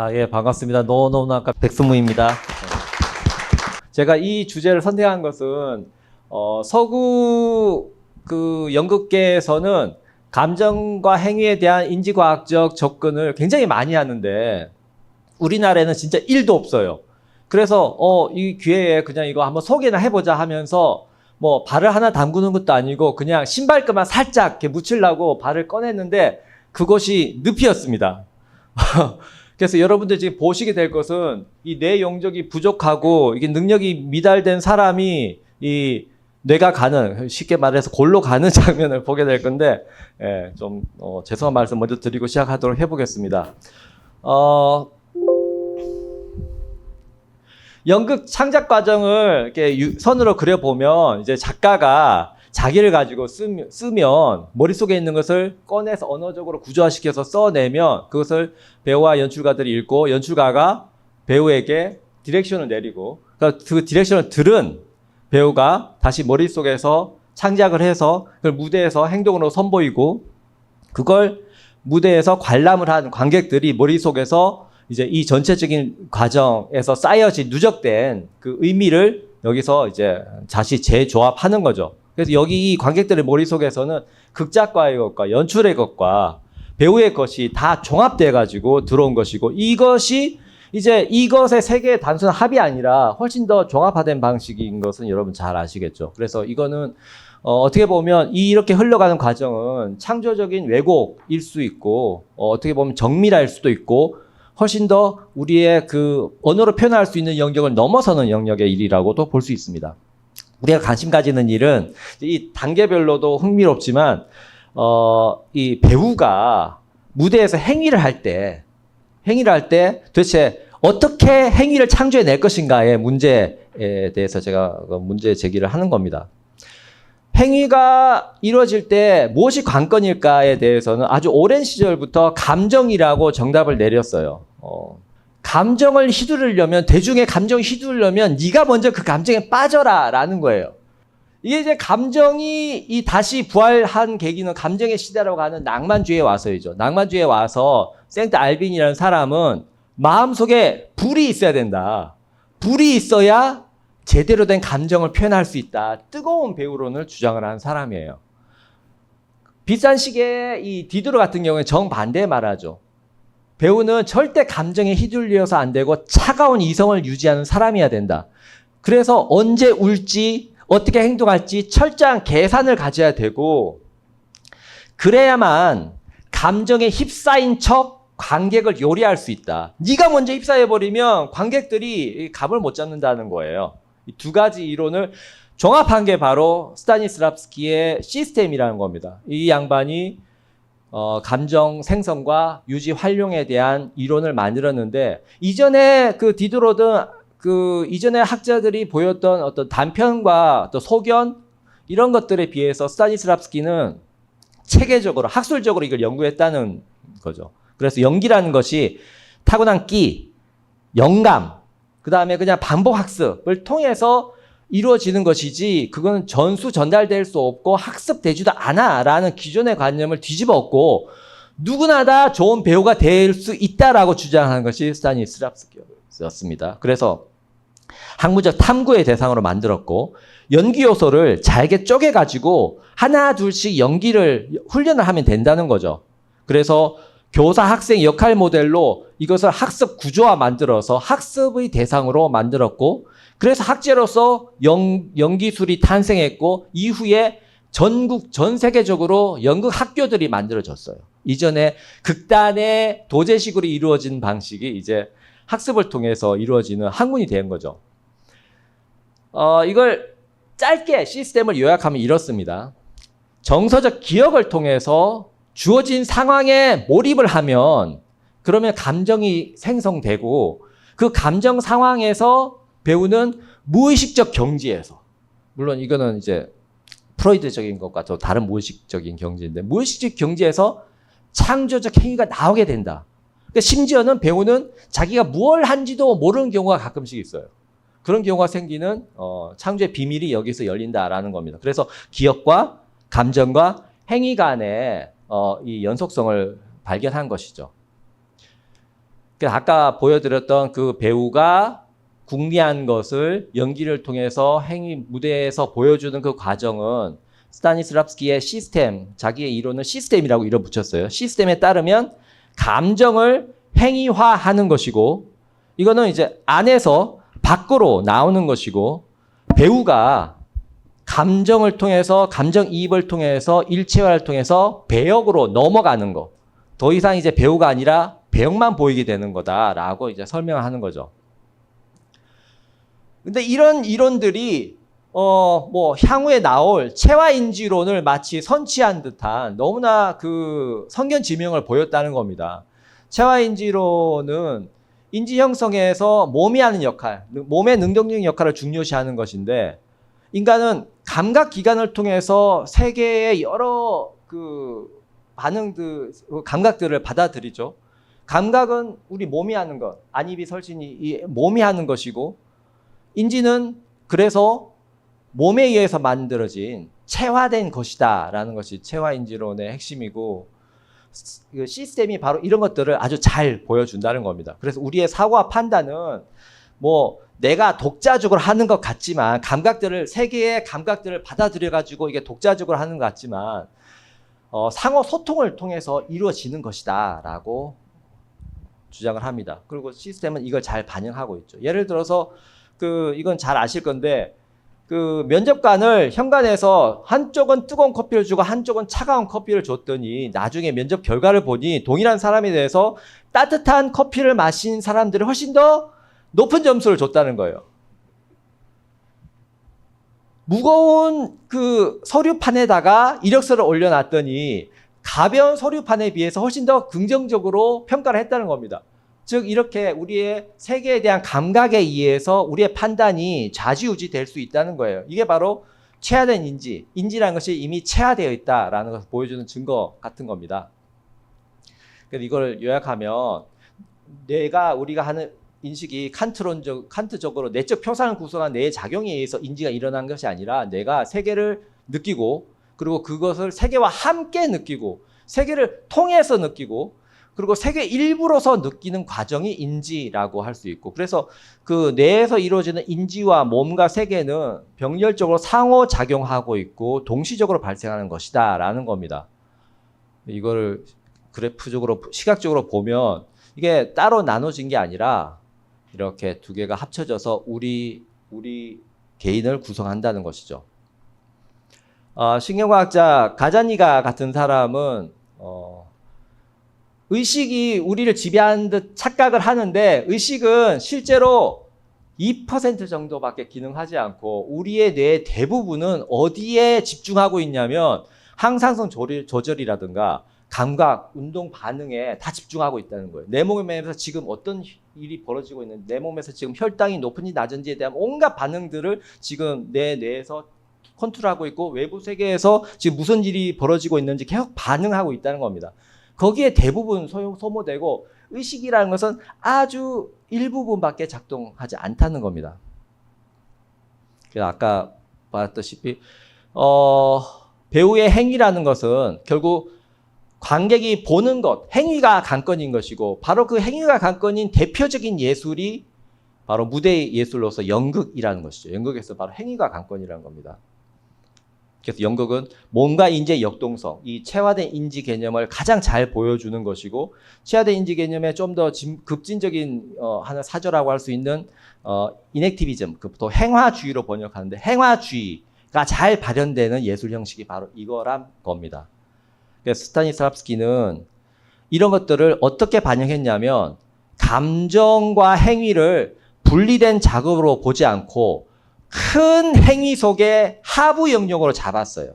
예, 반갑습니다. 노노나카 백승무입니다. 제가 이 주제를 선택한 것은, 서구 연극계에서는 감정과 행위에 대한 인지과학적 접근을 굉장히 많이 하는데, 우리나라에는 진짜 1도 없어요. 그래서, 이 기회에 그냥 이거 한번 소개나 해보자 하면서, 뭐, 발을 하나 담그는 것도 아니고, 그냥 신발끈만 살짝 이렇게 묻히려고 발을 꺼냈는데, 그것이 늪이었습니다. 그래서 여러분들 지금 보시게 될 것은 이 뇌 용적이 부족하고 이게 능력이 미달된 사람이 이 뇌가 가는, 쉽게 말해서 골로 가는 장면을 보게 될 건데, 예, 좀 죄송한 말씀 먼저 드리고 시작하도록 해보겠습니다. 연극 창작 과정을 이렇게 선으로 그려보면 이제 작가가 자기를 가지고 쓰면 머릿속에 있는 것을 꺼내서 언어적으로 구조화시켜서 써내면 그것을 배우와 연출가들이 읽고 연출가가 배우에게 디렉션을 내리고 그 디렉션을 들은 배우가 다시 머릿속에서 창작을 해서 그걸 무대에서 행동으로 선보이고 그걸 무대에서 관람을 한 관객들이 머릿속에서 이제 이 전체적인 과정에서 쌓여진 누적된 그 의미를 여기서 이제 다시 재조합하는 거죠. 그래서 여기 이 관객들의 머릿속에서는 극작가의 것과 연출의 것과 배우의 것이 다 종합돼 가지고 들어온 것이고 이것이 이제 이것의 세 개의 단순한 합이 아니라 훨씬 더 종합화된 방식인 것은 여러분 잘 아시겠죠. 그래서 이거는 어떻게 보면 이렇게 흘러가는 과정은 창조적인 왜곡일 수 있고 어떻게 보면 정밀할 수도 있고 훨씬 더 우리의 그 언어로 표현할 수 있는 영역을 넘어서는 영역의 일이라고도 볼 수 있습니다. 우리가 관심 가지는 일은 이 단계별로도 흥미롭지만 이 배우가 무대에서 행위를 할 때 도대체 어떻게 행위를 창조해낼 것인가의 문제에 대해서 제가 문제 제기를 하는 겁니다. 행위가 이루어질 때 무엇이 관건일까에 대해서는 아주 오랜 시절부터 감정이라고 정답을 내렸어요. 감정을 휘두르려면 대중의 감정을 휘두르려면 네가 먼저 그 감정에 빠져라라는 거예요. 이게 이제 감정이 다시 부활한 계기는 감정의 시대라고 하는 낭만주의에 와서이죠. 낭만주의에 와서 생트 알빈이라는 사람은 마음속에 불이 있어야 된다. 불이 있어야 제대로 된 감정을 표현할 수 있다. 뜨거운 배우론을 주장을 한 사람이에요. 비싼 시계의 이 디드로 같은 경우에 정반대에 말하죠. 배우는 절대 감정에 휘둘려서 안 되고 차가운 이성을 유지하는 사람이어야 된다. 그래서 언제 울지 어떻게 행동할지 철저한 계산을 가져야 되고 그래야만 감정에 휩싸인 척 관객을 요리할 수 있다. 네가 먼저 휩싸여버리면 관객들이 감을 못 잡는다는 거예요. 이 두 가지 이론을 종합한 게 바로 스타니슬랍스키의 시스템이라는 겁니다. 이 양반이 감정 생성과 유지 활용에 대한 이론을 만들었는데 이전에 그 디드로든 그 이전에 학자들이 보였던 어떤 단편과 또 소견 이런 것들에 비해서 스타니슬랍스키는 체계적으로 학술적으로 이걸 연구했다는 거죠. 그래서 연기라는 것이 타고난 끼, 영감, 그 다음에 그냥 반복 학습을 통해서 이루어지는 것이지 그거는 전수 전달될 수 없고 학습되지도 않아라는 기존의 관념을 뒤집어 엎고 누구나 다 좋은 배우가 될 수 있다라고 주장하는 것이 스타니슬랍스키였습니다. 그래서 학문적 탐구의 대상으로 만들었고 연기 요소를 잘게 쪼개가지고 하나 둘씩 연기를 훈련을 하면 된다는 거죠. 그래서 교사 학생 역할 모델로 이것을 학습 구조화 만들어서 학습의 대상으로 만들었고 그래서 학제로서 연기술이 탄생했고 이후에 전 세계적으로 연극 학교들이 만들어졌어요. 이전에 극단의 도제식으로 이루어진 방식이 이제 학습을 통해서 이루어지는 학문이 된 거죠. 이걸 짧게 시스템을 요약하면 이렇습니다. 정서적 기억을 통해서 주어진 상황에 몰입을 하면 그러면 감정이 생성되고 그 감정 상황에서 배우는 무의식적 경지에서 물론 이거는 이제 프로이드적인 것과 또 다른 무의식적인 경지인데 무의식적 경지에서 창조적 행위가 나오게 된다. 그러니까 심지어는 배우는 자기가 무엇을 한지도 모르는 경우가 가끔씩 있어요. 그런 경우가 생기는 창조의 비밀이 여기서 열린다라는 겁니다. 그래서 기억과 감정과 행위 간의 이 연속성을 발견한 것이죠. 그래서 아까 보여드렸던 그 배우가 궁리한 것을 연기를 통해서 행위 무대에서 보여주는 그 과정은 스타니슬랍스키의 시스템, 자기의 이론은 시스템이라고 이름 붙였어요. 시스템에 따르면 감정을 행위화하는 것이고, 이거는 이제 안에서 밖으로 나오는 것이고, 배우가 감정을 통해서, 감정이입을 통해서, 일체화를 통해서 배역으로 넘어가는 거. 더 이상 이제 배우가 아니라 배역만 보이게 되는 거다라고 이제 설명을 하는 거죠. 근데 이런 이론들이 뭐 향후에 나올 체화인지론을 마치 선취한 듯한 너무나 그 성견지명을 보였다는 겁니다. 체화인지론은 인지 형성에서 몸이 하는 역할, 몸의 능동적인 역할을 중요시하는 것인데, 인간은 감각 기관을 통해서 세계의 여러 그 반응들, 감각들을 받아들이죠. 감각은 우리 몸이 하는 것, 안입이 설신이 이 몸이 하는 것이고, 인지는 그래서 몸에 의해서 만들어진 체화된 것이다라는 것이 체화인지론의 핵심이고, 시스템이 바로 이런 것들을 아주 잘 보여준다는 겁니다. 그래서 우리의 사고와 판단은 뭐 내가 독자적으로 하는 것 같지만, 감각들을, 세계의 감각들을 받아들여가지고 이게 독자적으로 하는 것 같지만, 상호 소통을 통해서 이루어지는 것이다 라고 주장을 합니다. 그리고 시스템은 이걸 잘 반영하고 있죠. 예를 들어서 이건 잘 아실 건데, 그 면접관을 현관에서 한쪽은 뜨거운 커피를 주고 한쪽은 차가운 커피를 줬더니 나중에 면접 결과를 보니 동일한 사람에 대해서 따뜻한 커피를 마신 사람들이 훨씬 더 높은 점수를 줬다는 거예요. 무거운 그 서류판에다가 이력서를 올려놨더니 가벼운 서류판에 비해서 훨씬 더 긍정적으로 평가를 했다는 겁니다. 즉 이렇게 우리의 세계에 대한 감각에 의해서 우리의 판단이 좌지우지 될 수 있다는 거예요. 이게 바로 체화된 인지, 인지라는 것이 이미 체화되어 있다라는 것을 보여주는 증거 같은 겁니다. 그래서 이걸 요약하면, 우리가 하는 인식이 칸트적으로 내적 표상을 구성한 뇌의 작용에 의해서 인지가 일어난 것이 아니라, 내가 세계를 느끼고, 그리고 그것을 세계와 함께 느끼고, 세계를 통해서 느끼고, 그리고 세계 일부로서 느끼는 과정이 인지라고 할 수 있고, 그래서 그 뇌에서 이루어지는 인지와 몸과 세계는 병렬적으로 상호작용하고 있고 동시적으로 발생하는 것이다 라는 겁니다. 이거를 그래프적으로, 시각적으로 보면 이게 따로 나눠진 게 아니라 이렇게 두 개가 합쳐져서 우리 개인을 구성한다는 것이죠. 신경과학자 가자니가 같은 사람은 의식이 우리를 지배하는 듯 착각을 하는데, 의식은 실제로 2% 정도밖에 기능하지 않고 우리의 뇌의 대부분은 어디에 집중하고 있냐면 항상성 조절이라든가 감각, 운동 반응에 다 집중하고 있다는 거예요. 내 몸에서 지금 어떤 일이 벌어지고 있는지, 내 몸에서 지금 혈당이 높은지 낮은지에 대한 온갖 반응들을 지금 내 뇌에서 컨트롤하고 있고, 외부 세계에서 지금 무슨 일이 벌어지고 있는지 계속 반응하고 있다는 겁니다. 거기에 대부분 소모되고, 의식이라는 것은 아주 일부분밖에 작동하지 않다는 겁니다. 그래서 아까 봤다시피 배우의 행위라는 것은 결국 관객이 보는 것, 행위가 관건인 것이고, 바로 그 행위가 관건인 대표적인 예술이 바로 무대 예술로서 연극이라는 것이죠. 연극에서 바로 행위가 관건이라는 겁니다. 그래서 연극은 몸과 인지의 역동성, 이 체화된 인지 개념을 가장 잘 보여주는 것이고, 체화된 인지 개념에 좀 더 급진적인 하나 사조라고 할 수 있는 이넥티비즘, 또 행화주의로 번역하는데, 행화주의가 잘 발현되는 예술 형식이 바로 이거란 겁니다. 그래서 스타니슬랍스키는 이런 것들을 어떻게 반영했냐면, 감정과 행위를 분리된 작업으로 보지 않고 큰 행위 속에 하부 영역으로 잡았어요.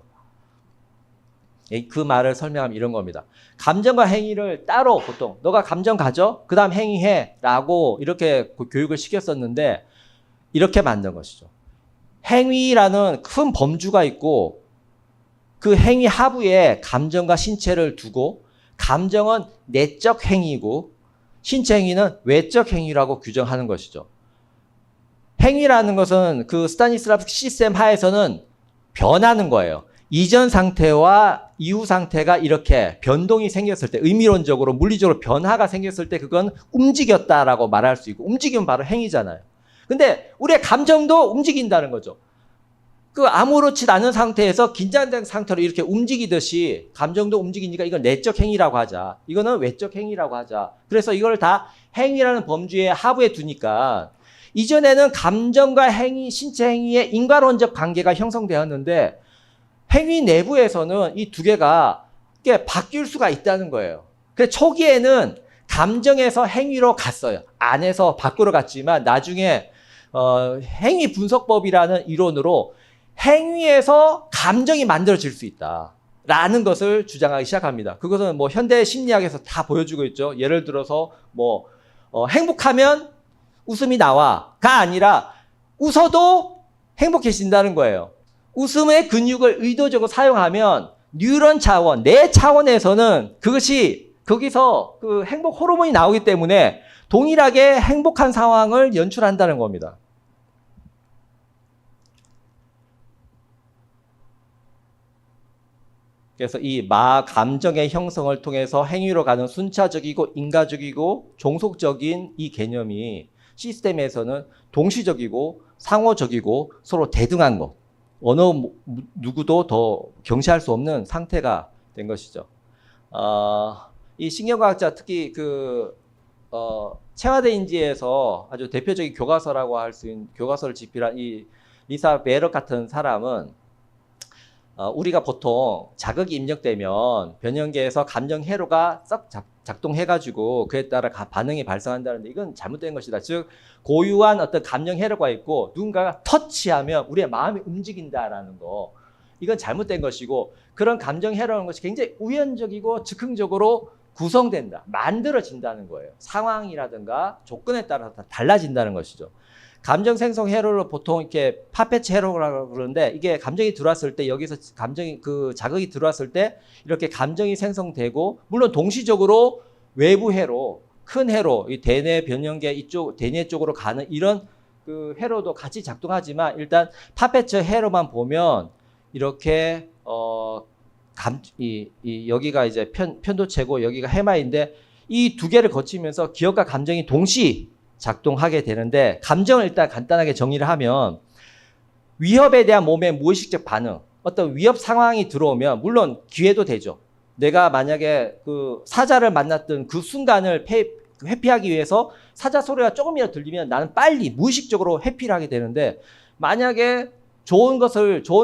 그 말을 설명하면 이런 겁니다. 감정과 행위를 따로 보통 너가 감정 가져, 그 다음 행위해 라고 이렇게 교육을 시켰었는데, 이렇게 만든 것이죠. 행위라는 큰 범주가 있고, 그 행위 하부에 감정과 신체를 두고, 감정은 내적 행위고 신체 행위는 외적 행위라고 규정하는 것이죠. 행위라는 것은 그 스타니슬랍스키 시스템 하에서는 변하는 거예요. 이전 상태와 이후 상태가 이렇게 변동이 생겼을 때, 의미론적으로 물리적으로 변화가 생겼을 때 그건 움직였다라고 말할 수 있고, 움직이면 바로 행위잖아요. 근데 우리의 감정도 움직인다는 거죠. 그 아무렇지 않은 상태에서 긴장된 상태로 이렇게 움직이듯이 감정도 움직이니까 이건 내적 행위라고 하자. 이거는 외적 행위라고 하자. 그래서 이걸 다 행위라는 범주의 하부에 두니까 이전에는 감정과 행위, 신체 행위의 인과론적 관계가 형성되었는데 행위 내부에서는 이 두 개가 바뀔 수가 있다는 거예요. 그래서 초기에는 감정에서 행위로 갔어요. 안에서 밖으로 갔지만 나중에 행위 분석법이라는 이론으로 행위에서 감정이 만들어질 수 있다라는 것을 주장하기 시작합니다. 그것은 뭐 현대 심리학에서 다 보여주고 있죠. 예를 들어서 뭐 행복하면 웃음이 나와가 아니라 웃어도 행복해진다는 거예요. 웃음의 근육을 의도적으로 사용하면 뉴런 차원, 뇌 차원에서는 그것이 거기서 그 행복 호르몬이 나오기 때문에 동일하게 행복한 상황을 연출한다는 겁니다. 그래서 이 감정의 형성을 통해서 행위로 가는 순차적이고 인과적이고 종속적인 이 개념이 시스템에서는 동시적이고 상호적이고 서로 대등한 것, 어느 누구도 더 경시할 수 없는 상태가 된 것이죠. 이 신경과학자 특히 체화대인지에서 아주 대표적인 교과서라고 할 수 있는 교과서를 집필한 이 리사 베럭 같은 사람은 우리가 보통 자극이 입력되면 변형계에서 감정 회로가 썩 작동해가지고 그에 따라 반응이 발생한다는데 이건 잘못된 것이다. 즉 고유한 어떤 감정 회로가 있고 누군가가 터치하면 우리의 마음이 움직인다라는 거, 이건 잘못된 것이고, 그런 감정 회로라는 것이 굉장히 우연적이고 즉흥적으로 구성된다, 만들어진다는 거예요. 상황이라든가 조건에 따라서 다 달라진다는 것이죠. 감정 생성 회로를 보통 이렇게 파페츠 회로라고 그러는데, 이게 감정이 들어왔을 때 여기서 자극이 들어왔을 때 이렇게 감정이 생성되고, 물론 동시적으로 외부 회로, 큰 회로, 이 대뇌 변형계 이쪽 대뇌 쪽으로 가는 이런 그 회로도 같이 작동하지만, 일단 파페츠 회로만 보면 이렇게 여기가 이제 편도체고 여기가 해마인데 이 두 개를 거치면서 기억과 감정이 동시 작동하게 되는데, 감정을 일단 간단하게 정리를 하면 위협에 대한 몸의 무의식적 반응, 어떤 위협 상황이 들어오면 물론 기회도 되죠. 내가 만약에 그 사자를 만났던 그 순간을 회피하기 위해서 사자 소리가 조금이라도 들리면 나는 빨리 무의식적으로 회피를 하게 되는데, 만약에 좋은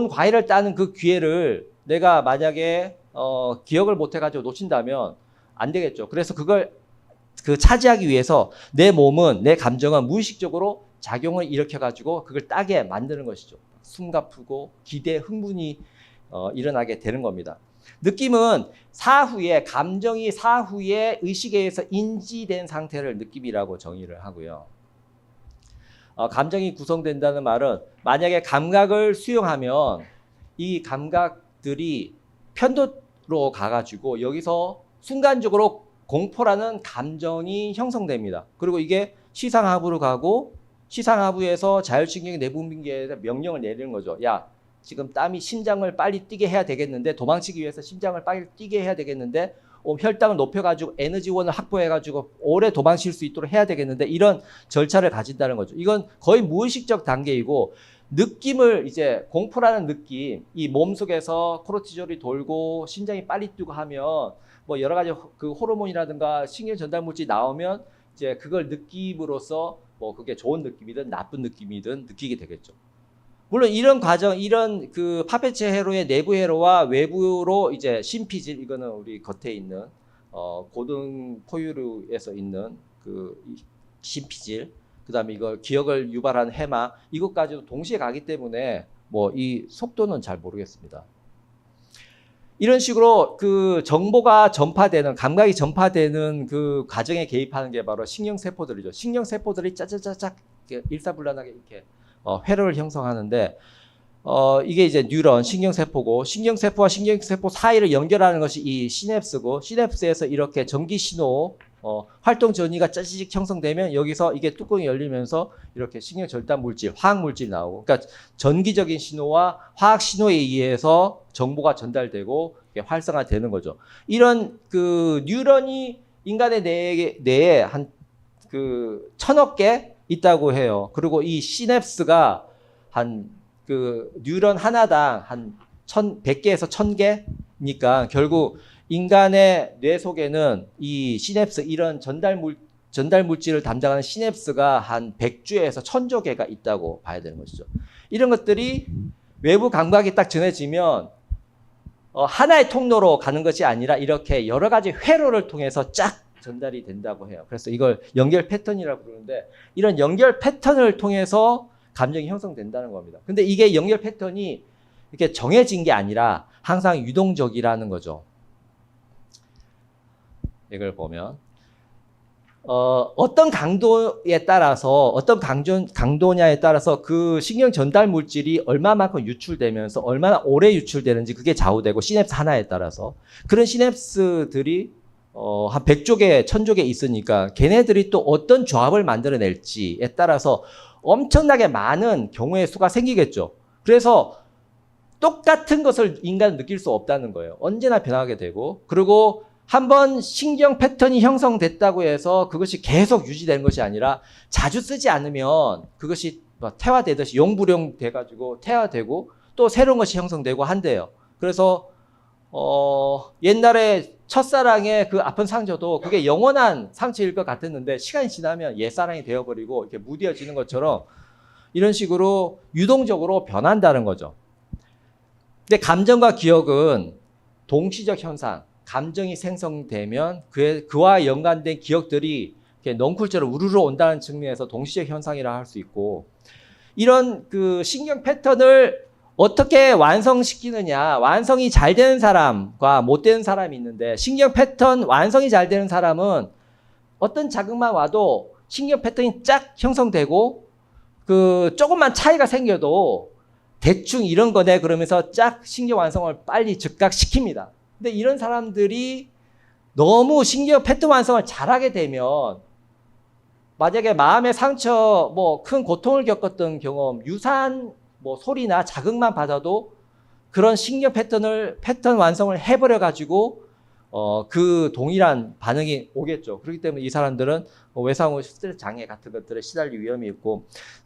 과일을 따는 그 기회를 내가 만약에 기억을 못 해가지고 놓친다면 안 되겠죠. 그래서 그걸 차지하기 위해서 내 몸은, 내 감정은 무의식적으로 작용을 일으켜가지고 그걸 따게 만드는 것이죠. 숨가쁘고 기대, 흥분이 일어나게 되는 겁니다. 느낌은 감정이 사후에 의식에 의해서 인지된 상태를 느낌이라고 정의를 하고요. 감정이 구성된다는 말은 만약에 감각을 수용하면 이 감각들이 편도로 가가지고 여기서 순간적으로 공포라는 감정이 형성됩니다. 그리고 이게 시상하부로 가고, 시상하부에서 자율신경 내분비계에서 명령을 내리는 거죠. 야, 지금 심장을 빨리 뛰게 해야 되겠는데, 도망치기 위해서 심장을 빨리 뛰게 해야 되겠는데, 혈당을 높여가지고 에너지원을 확보해가지고 오래 도망칠 수 있도록 해야 되겠는데, 이런 절차를 가진다는 거죠. 이건 거의 무의식적 단계이고, 느낌을 이제 공포라는 느낌, 이 몸속에서 코르티졸이 돌고 심장이 빨리 뛰고 하면 뭐 여러 가지 그 호르몬이라든가 신경 전달 물질이 나오면 이제 그걸 느낌으로써 뭐 그게 좋은 느낌이든 나쁜 느낌이든 느끼게 되겠죠. 물론 이런 과정, 이런 그 파페츠 회로의 내부 회로와 외부로 이제 심피질, 이거는 우리 겉에 있는 고등 포유류에서 있는 그 심피질, 그다음에 이걸 기억을 유발하는 해마, 이것까지도 동시에 가기 때문에 뭐 이 속도는 잘 모르겠습니다. 이런 식으로 그 정보가 전파되는, 감각이 전파되는 그 과정에 개입하는 게 바로 신경세포들이죠. 신경세포들이 짜자자작 일사불란하게 이렇게 회로를 형성하는데, 이게 이제 뉴런, 신경세포고, 신경세포와 신경세포 사이를 연결하는 것이 이 시냅스고, 시냅스에서 이렇게 전기 신호, 활동 전이가 짜지직 형성되면 여기서 이게 뚜껑이 열리면서 이렇게 신경 절단 물질, 화학 물질이 나오고, 그러니까 전기적인 신호와 화학 신호에 의해서 정보가 전달되고 활성화되는 거죠. 이런 그 뉴런이 인간의 뇌에 한 그 1000억 개 있다고 해요. 그리고 이 시냅스가 한 그 뉴런 하나당 한 100개에서 1000개니까 결국 인간의 뇌 속에는 이 시냅스, 이런 전달 물질을 담당하는 시냅스가 한 100조에서 1000조 개가 있다고 봐야 되는 것이죠. 이런 것들이 외부 감각이 딱 전해지면 하나의 통로로 가는 것이 아니라 이렇게 여러 가지 회로를 통해서 쫙 전달이 된다고 해요. 그래서 이걸 연결 패턴이라고 부르는데, 이런 연결 패턴을 통해서 감정이 형성된다는 겁니다. 근데 이게 연결 패턴이 이렇게 정해진 게 아니라 항상 유동적이라는 거죠. 이걸 보면 어떤 강도에 따라서, 어떤 강도냐에 따라서 그 신경 전달 물질이 얼마만큼 유출되면서 얼마나 오래 유출되는지 그게 좌우되고, 시냅스 하나에 따라서 그런 시냅스들이 한 100조 개, 1000조 개 있으니까 걔네들이 또 어떤 조합을 만들어낼지에 따라서 엄청나게 많은 경우의 수가 생기겠죠. 그래서 똑같은 것을 인간은 느낄 수 없다는 거예요. 언제나 변하게 되고, 그리고 한번 신경 패턴이 형성됐다고 해서 그것이 계속 유지되는 것이 아니라 자주 쓰지 않으면 그것이 퇴화되듯이 용불용 돼가지고 퇴화되고 또 새로운 것이 형성되고 한대요. 그래서 옛날에 첫사랑의 그 아픈 상처도 그게 영원한 상처일 것 같았는데 시간이 지나면 옛사랑이 되어버리고 이렇게 무뎌지는 것처럼 이런 식으로 유동적으로 변한다는 거죠. 근데 감정과 기억은 동시적 현상, 감정이 생성되면 그와 연관된 기억들이 이렇게 넝쿨처럼 우르르 온다는 측면에서 동시적 현상이라 할 수 있고, 이런 그 신경 패턴을 어떻게 완성시키느냐, 완성이 잘 되는 사람과 못 되는 사람이 있는데, 신경 패턴 완성이 잘 되는 사람은 어떤 자극만 와도 신경 패턴이 쫙 형성되고 그 조금만 차이가 생겨도 대충 이런 거네 그러면서 쫙 신경 완성을 빨리 즉각시킵니다. 근데 이런 사람들이 너무 신경 패턴 완성을 잘하게 되면 만약에 마음의 상처, 뭐 큰 고통을 겪었던 경험, 유사한 뭐 소리나 자극만 받아도 그런 신경 패턴 완성을 해버려 가지고 그 동일한 반응이 오겠죠. 그렇기 때문에 이 사람들은 외상후 스트레스 장애 같은 것들에 시달릴 위험이 있고,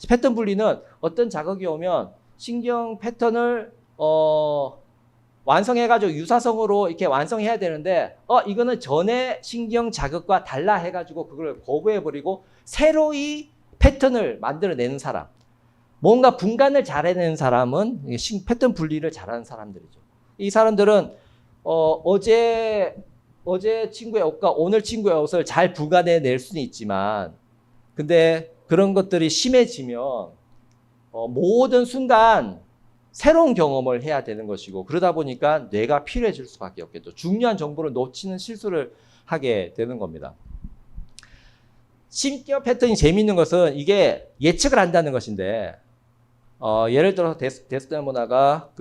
패턴 분리는 어떤 자극이 오면 신경 패턴을 완성해가지고 유사성으로 이렇게 완성해야 되는데 이거는 전에 신경 자극과 달라 해가지고 그걸 거부해버리고 새로이 패턴을 만들어내는 사람, 뭔가 분간을 잘해내는 사람은 패턴 분리를 잘하는 사람들이죠. 이 사람들은 어제 친구의 옷과 오늘 친구의 옷을 잘 분간해낼 수는 있지만, 근데 그런 것들이 심해지면 모든 순간 새로운 경험을 해야 되는 것이고, 그러다 보니까 뇌가 필요해질 수밖에 없겠죠. 중요한 정보를 놓치는 실수를 하게 되는 겁니다. 신경 패턴이 재미있는 것은 이게 예측을 한다는 것인데, 예를 들어서 데스데모나가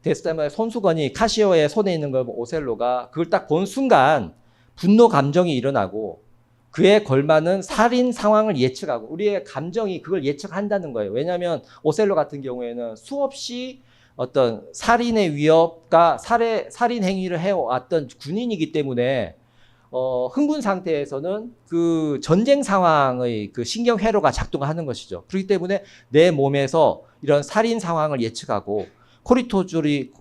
데스데모나의 손수건이 카시오의 손에 있는 걸 오셀로가 그걸 딱 본 순간 분노 감정이 일어나고 그에 걸맞는 살인 상황을 예측하고, 우리의 감정이 그걸 예측한다는 거예요. 왜냐하면 오셀로 같은 경우에는 수없이 어떤 살인의 위협과 살인 행위를 해왔던 군인이기 때문에 흥분 상태에서는 그 전쟁 상황의 그 신경 회로가 작동하는 것이죠. 그렇기 때문에 내 몸에서 이런 살인 상황을 예측하고 코르티졸이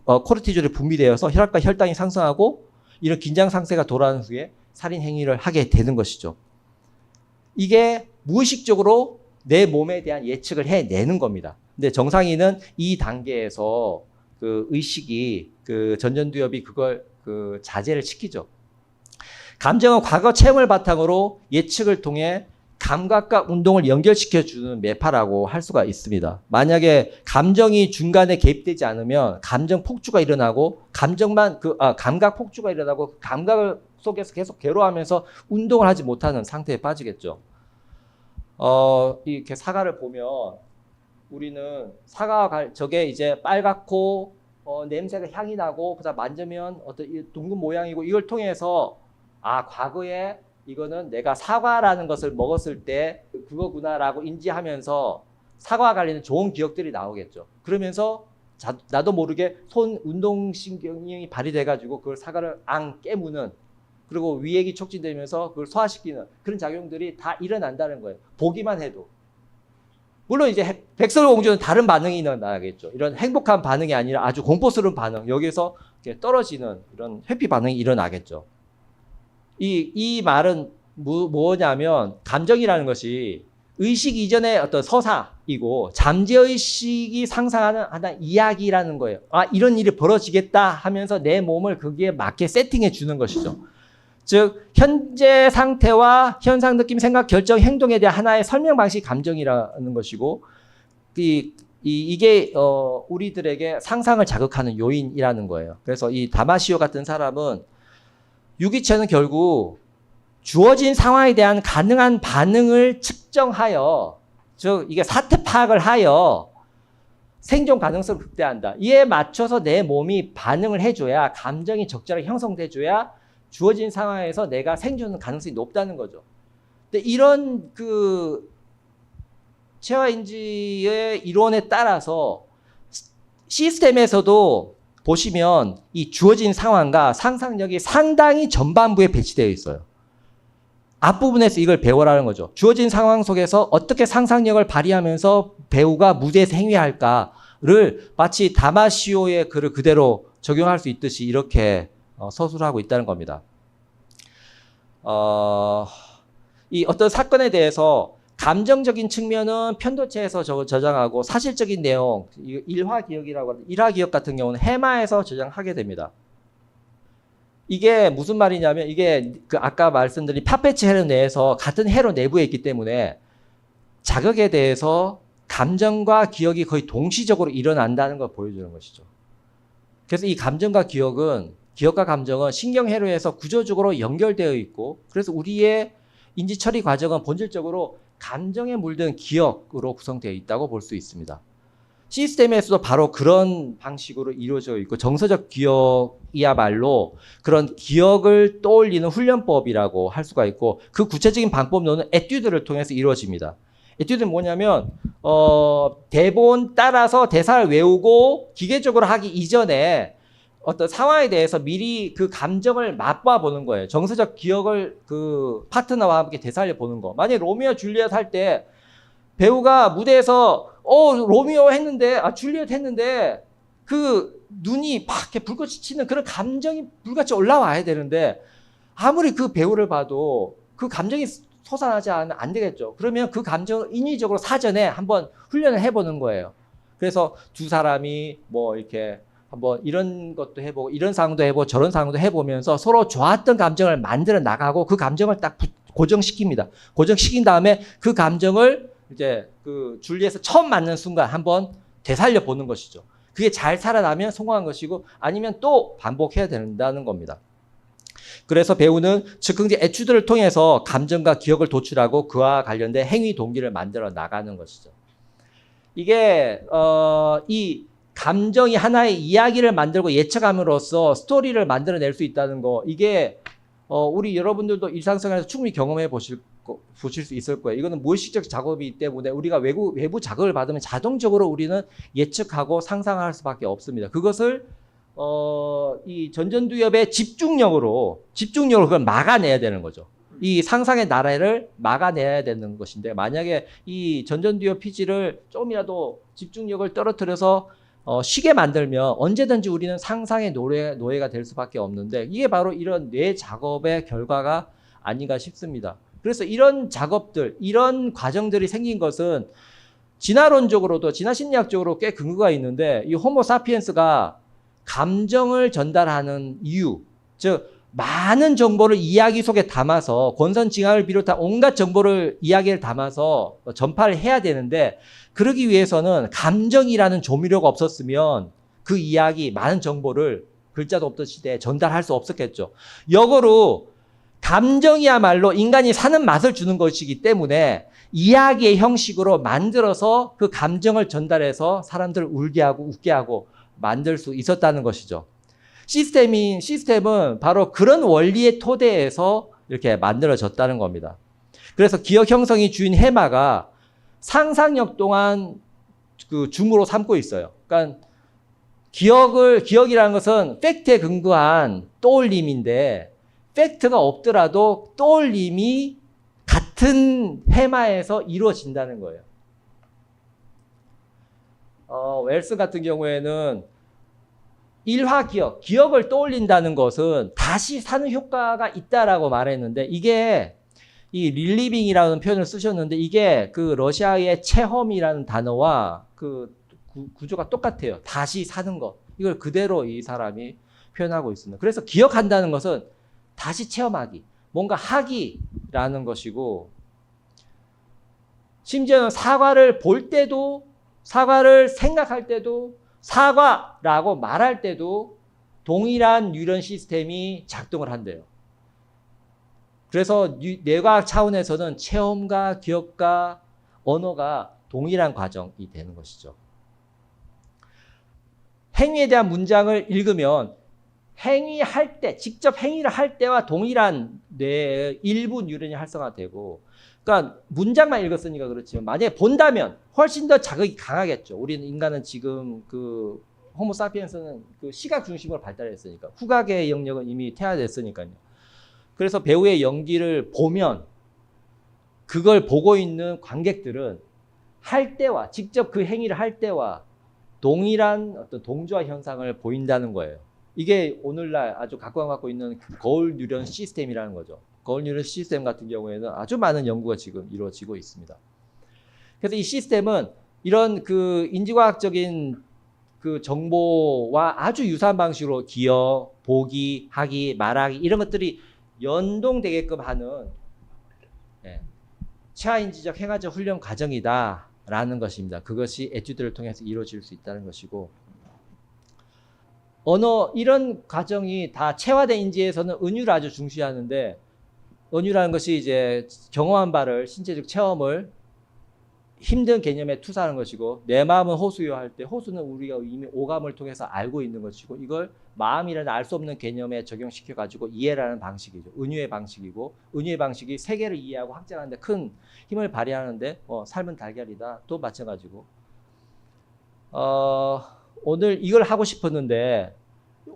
분비되어서 혈압과 혈당이 상승하고 이런 긴장 상태가 돌아온 후에 살인 행위를 하게 되는 것이죠. 이게 무의식적으로 내 몸에 대한 예측을 해내는 겁니다. 근데 정상인은 이 단계에서 그 의식이 그 전전두엽이 그걸 그 자제를 시키죠. 감정은 과거 체험을 바탕으로 예측을 통해 감각과 운동을 연결시켜주는 매파라고 할 수가 있습니다. 만약에 감정이 중간에 개입되지 않으면 감정 폭주가 일어나고 감각 폭주가 일어나고 감각을 속에서 계속 괴로워하면서 운동을 하지 못하는 상태에 빠지겠죠. 이렇게 사과를 보면 우리는 저게 이제 빨갛고 냄새가 향이 나고 그다음 만지면 어떤 둥근 모양이고 이걸 통해서 과거에 이거는 내가 사과라는 것을 먹었을 때 그거구나라고 인지하면서 사과와 관련된 좋은 기억들이 나오겠죠. 그러면서 나도 모르게 손 운동신경이 발휘돼가지고 그걸 사과를 깨무는, 그리고 위액이 촉진되면서 그걸 소화시키는 그런 작용들이 다 일어난다는 거예요. 보기만 해도. 물론 이제 백설공주는 다른 반응이 일어나겠죠. 이런 행복한 반응이 아니라 아주 공포스러운 반응, 여기서 이렇게 떨어지는 이런 회피 반응이 일어나겠죠. 이 말은 뭐냐면 감정이라는 것이 의식 이전의 어떤 서사이고 잠재의식이 상상하는 하나의 이야기라는 거예요. 아, 이런 일이 벌어지겠다 하면서 내 몸을 거기에 맞게 세팅해 주는 것이죠. 즉 현재 상태와 현상, 느낌, 생각, 결정, 행동에 대한 하나의 설명 방식 감정이라는 것이고, 이게 우리들에게 상상을 자극하는 요인이라는 거예요. 그래서 이 다마시오 같은 사람은 유기체는 결국 주어진 상황에 대한 가능한 반응을 측정하여, 즉 이게 사태 파악을 하여 생존 가능성을 극대화한다. 이에 맞춰서 내 몸이 반응을 해줘야, 감정이 적절하게 형성돼줘야 주어진 상황에서 내가 생존 가능성이 높다는 거죠. 근데 이런 체화인지의 이론에 따라서 시스템에서도 보시면 이 주어진 상황과 상상력이 상당히 전반부에 배치되어 있어요. 앞부분에서 이걸 배우라는 거죠. 주어진 상황 속에서 어떻게 상상력을 발휘하면서 배우가 무대에서 행위할까를 마치 다마시오의 글을 그대로 적용할 수 있듯이 이렇게 서술하고 있다는 겁니다. 이 어떤 사건에 대해서 감정적인 측면은 편도체에서 저장하고 사실적인 내용, 일화 기억이라고 하는 일화 기억 같은 경우는 해마에서 저장하게 됩니다. 이게 무슨 말이냐면, 이게 아까 말씀드린 파페치 회로 내에서 같은 회로 내부에 있기 때문에 자극에 대해서 감정과 기억이 거의 동시적으로 일어난다는 걸 보여주는 것이죠. 그래서 이 감정과 기억은, 기억과 감정은 신경회로에서 구조적으로 연결되어 있고, 그래서 우리의 인지 처리 과정은 본질적으로 감정에 물든 기억으로 구성되어 있다고 볼 수 있습니다. 시스템에서도 바로 그런 방식으로 이루어져 있고, 정서적 기억이야말로 그런 기억을 떠올리는 훈련법이라고 할 수가 있고, 그 구체적인 방법론은 에튜드를 통해서 이루어집니다. 에튜드는 뭐냐면 대본 따라서 대사를 외우고 기계적으로 하기 이전에 어떤 상황에 대해서 미리 그 감정을 맛봐 보는 거예요. 정서적 기억을 그 파트너와 함께 되살려 보는 거. 만약에 로미오 줄리엣 할 때 배우가 무대에서 로미오 했는데, 줄리엣 했는데 그 눈이 막 이렇게 불꽃이 튀는 그런 감정이 불같이 올라와야 되는데, 아무리 그 배우를 봐도 그 감정이 솟아나지 않으면 안 되겠죠. 그러면 그 감정을 인위적으로 사전에 한번 훈련을 해보는 거예요. 그래서 두 사람이 뭐 이렇게 한번 이런 것도 해보고 이런 상황도 해보고 저런 상황도 해보면서 서로 좋았던 감정을 만들어 나가고 그 감정을 딱 고정시킵니다. 고정시킨 다음에 그 감정을 이제 그 줄리엣에서 처음 만난 순간 한번 되살려 보는 것이죠. 그게 잘 살아나면 성공한 것이고, 아니면 또 반복해야 된다는 겁니다. 그래서 배우는 즉흥적 에튜드를 통해서 감정과 기억을 도출하고 그와 관련된 행위 동기를 만들어 나가는 것이죠. 이게 이 감정이 하나의 이야기를 만들고 예측함으로써 스토리를 만들어낼 수 있다는 거, 이게 우리 여러분들도 일상생활에서 충분히 경험해 보실 수 있을 거예요. 이거는 무의식적 작업이기 때문에 우리가 외부 자극을 받으면 자동적으로 우리는 예측하고 상상할 수밖에 없습니다. 그것을 이 전전두엽의 집중력으로 그걸 막아내야 되는 거죠. 이 상상의 나래를 막아내야 되는 것인데, 만약에 이 전전두엽 피지를 조금이라도 집중력을 떨어뜨려서 쉬게 만들면 언제든지 우리는 상상의 노예가 될 수밖에 없는데, 이게 바로 이런 뇌 작업의 결과가 아닌가 싶습니다. 그래서 이런 작업들, 이런 과정들이 생긴 것은 진화론적으로도, 진화심리학적으로 꽤 근거가 있는데, 이 호모 사피엔스가 감정을 전달하는 이유, 즉 많은 정보를 이야기 속에 담아서, 권선징악을 비롯한 온갖 정보를 이야기를 담아서 전파를 해야 되는데, 그러기 위해서는 감정이라는 조미료가 없었으면 그 이야기, 많은 정보를 글자도 없던 시대에 전달할 수 없었겠죠. 역으로 감정이야말로 인간이 사는 맛을 주는 것이기 때문에 이야기의 형식으로 만들어서 그 감정을 전달해서 사람들을 울게 하고 웃게 하고 만들 수 있었다는 것이죠. 시스템은 바로 그런 원리의 토대에서 이렇게 만들어졌다는 겁니다. 그래서 기억 형성이 주인 해마가 상상력 동안 그 줌으로 삼고 있어요. 그러니까 기억이라는 것은 팩트에 근거한 떠올림인데 팩트가 없더라도 떠올림이 같은 해마에서 이루어진다는 거예요. 웰스 같은 경우에는 일화 기억을 떠올린다는 것은 다시 사는 효과가 있다라고 말했는데 이게 이 릴리빙이라는 표현을 쓰셨는데 이게 그 러시아의 체험이라는 단어와 그 구조가 똑같아요. 다시 사는 것. 이걸 그대로 이 사람이 표현하고 있습니다. 그래서 기억한다는 것은 다시 체험하기, 뭔가 하기라는 것이고 심지어는 사과를 볼 때도 사과를 생각할 때도 사과라고 말할 때도 동일한 뉴런 시스템이 작동을 한대요. 그래서 뇌과학 차원에서는 체험과 기억과 언어가 동일한 과정이 되는 것이죠. 행위에 대한 문장을 읽으면 행위할 때, 직접 행위를 할 때와 동일한 뇌의 일부 뉴런이 활성화되고, 그러니까 문장만 읽었으니까 그렇지만 만약에 본다면 훨씬 더 자극이 강하겠죠. 우리는 인간은 지금 그 호모사피엔스는 그 시각 중심으로 발달했으니까 후각의 영역은 이미 퇴화됐으니까요. 그래서 배우의 연기를 보면 그걸 보고 있는 관객들은 할 때와 직접 그 행위를 할 때와 동일한 어떤 동조화 현상을 보인다는 거예요. 이게 오늘날 아주 각광받고 있는 거울 뉴런 시스템이라는 거죠. 거울 뉴런 시스템 같은 경우에는 아주 많은 연구가 지금 이루어지고 있습니다. 그래서 이 시스템은 이런 그 인지과학적인 그 정보와 아주 유사한 방식으로 기억, 보기, 하기, 말하기 이런 것들이 연동되게끔 하는 체화인지적 행화적 훈련 과정이다라는 것입니다. 그것이 에튜드를 통해서 이루어질 수 있다는 것이고 이런 과정이 다 체화된 인지에서는 은유를 아주 중시하는데 은유라는 것이 이제 경험한 바를 신체적 체험을 힘든 개념에 투사하는 것이고 내 마음은 호수요 할 때 호수는 우리가 이미 오감을 통해서 알고 있는 것이고 이걸 마음이라는 알 수 없는 개념에 적용시켜 가지고 이해라는 방식이죠. 은유의 방식이고 은유의 방식이 세계를 이해하고 확장하는 데 큰 힘을 발휘하는데 삶은 달걀이다 또 마찬가지고 오늘 이걸 하고 싶었는데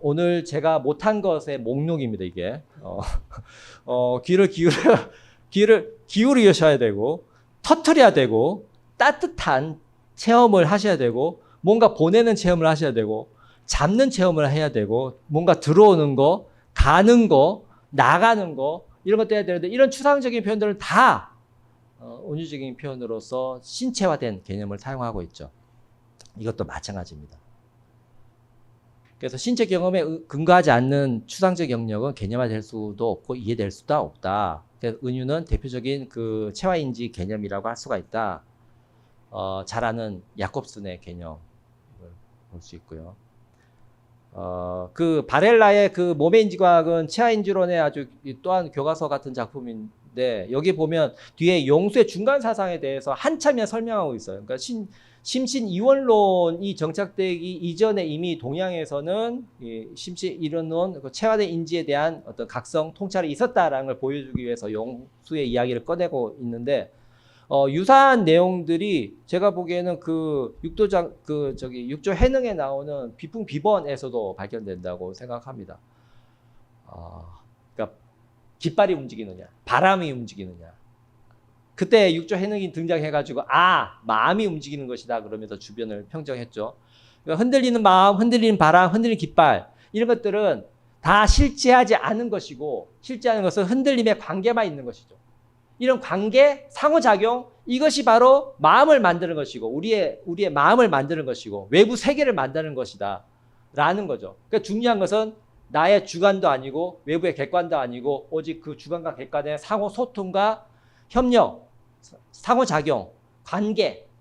오늘 제가 못한 것의 목록입니다. 이게 귀를 기울이셔야 되고 터트려야 되고 따뜻한 체험을 하셔야 되고 뭔가 보내는 체험을 하셔야 되고 잡는 체험을 해야 되고 뭔가 들어오는 거 가는 거 나가는 거 이런 것도 해야 되는데 이런 추상적인 표현들은 다 은유적인 표현으로서 신체화된 개념을 사용하고 있죠. 이것도 마찬가지입니다. 그래서 신체 경험에 근거하지 않는 추상적 영역은 개념화될 수도 없고 이해될 수도 없다. 그래서 은유는 대표적인 그 체화인지 개념이라고 할 수가 있다. 잘 아는 야콥슨의 개념을 볼 수 있고요. 그 바렐라의 그 몸의 인지과학은 체화인지론의 아주 또한 교과서 같은 작품인데 여기 보면 뒤에 용수의 중간 사상에 대해서 한참이나 설명하고 있어요. 그러니까 심신 이원론이 정착되기 이전에 이미 동양에서는 심신 이원론, 체화된 인지에 대한 어떤 각성, 통찰이 있었다라는 걸 보여주기 위해서 용수의 이야기를 꺼내고 있는데 유사한 내용들이 제가 보기에는 그 육조 해능에 나오는 비풍 비번에서도 발견된다고 생각합니다. 그러니까 깃발이 움직이느냐, 바람이 움직이느냐. 그때 육조 해능이 등장해가지고 마음이 움직이는 것이다 그러면서 주변을 평정했죠. 그러니까 흔들리는 마음, 흔들리는 바람, 흔들리는 깃발 이런 것들은 다 실제하지 않은 것이고 실제하는 것은 흔들림의 관계만 있는 것이죠. 이런 관계, 상호작용 이것이 바로 마음을 만드는 것이고 우리의 마음을 만드는 것이고 외부 세계를 만드는 것이다 라는 거죠. 그러니까 중요한 것은 나의 주관도 아니고 외부의 객관도 아니고 오직 그 주관과 객관의 상호소통과 협력, 상호작용,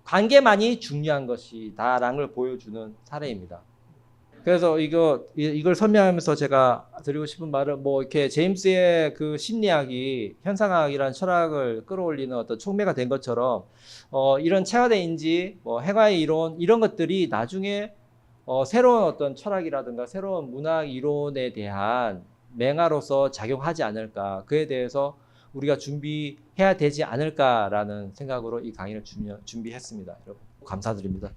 관계만이 중요한 것이다라는 걸 보여주는 사례입니다. 그래서 이걸 설명하면서 제가 드리고 싶은 말은 뭐 이렇게 제임스의 그 심리학이 현상학이라는 철학을 끌어올리는 어떤 촉매가 된 것처럼 이런 체화된 인지, 행화의 이론 이런 것들이 나중에 새로운 어떤 철학이라든가 새로운 문학 이론에 대한 맹아로서 작용하지 않을까, 그에 대해서 우리가 준비해야 되지 않을까라는 생각으로 이 강의를 준비했습니다. 여러분 감사드립니다.